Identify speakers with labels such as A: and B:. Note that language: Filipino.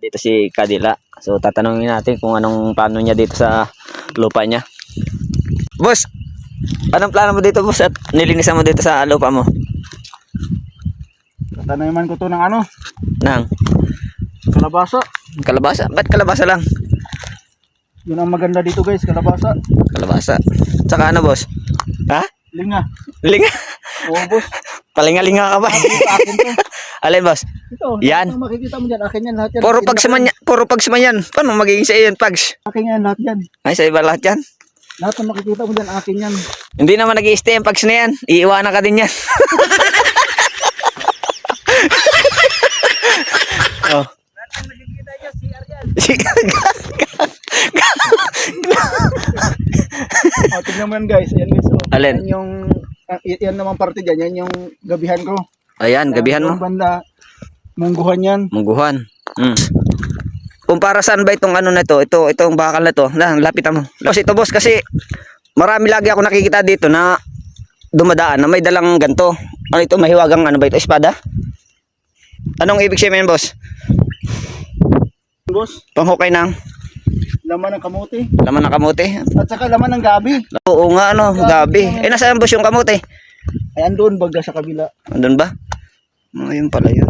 A: dito si Kadila. So tatanungin natin kung anong plano niya dito sa lupa niya. Boss, anong plano mo dito, boss? At nilinisan mo dito sa lupa mo?
B: Tatanaman ko to ng ano?
A: Nang
B: Kalabasa.
A: kalabasa. Ba't kalabasa lang?
B: Yun ang maganda dito guys, kalabasa.
A: Kalabasa. Tsaka ano, boss? Ha?
B: Linga.
A: Linga.
B: Oo boss.
A: Palinga-linga ka ba?
B: Akin to.
A: Alin, boss?
B: Ito,
A: Yan.
B: Ang makikita mo dyan, akin yan lahat yan.
A: Puro pags man yan. Paano magiging sa iyo yan, pags?
B: Akin yan lahat yan.
A: Ay, sa iba lahat yan.
B: Lahat na makikita mo dyan, akin yan.
A: Hindi naman nag-i-stay yung pags na yan. Iiwanan ka din yan. Oh.
B: O, tignan mo yan guys. Ayan guys. Oh.
A: Alin?
B: Yan yung, yan naman parte dyan. Yan yung gabihan ko.
A: Ayan, gabihan mo.
B: Yung banda, mungguhan yan.
A: Mungguhan. Kung para saan ba itong ano na ito? Itong bakal na to. Lapitan mo. Boss, ito boss kasi marami lagi ako nakikita dito na dumadaan na may dalang ganto. Ano ito? Mahiwagang ano ba ito? Espada? Anong ibig sabihin, boss?
B: Boss,
A: Panghukay ng
B: laman ng kamote.
A: laman ng kamote.
B: At saka laman ng gabi.
A: Oo nga, ano, gabi. Eh, nasaan, boss, yung kamote?
B: Ay, andun baga sa kabila.
A: Andun ba? Oh, yun pala yun.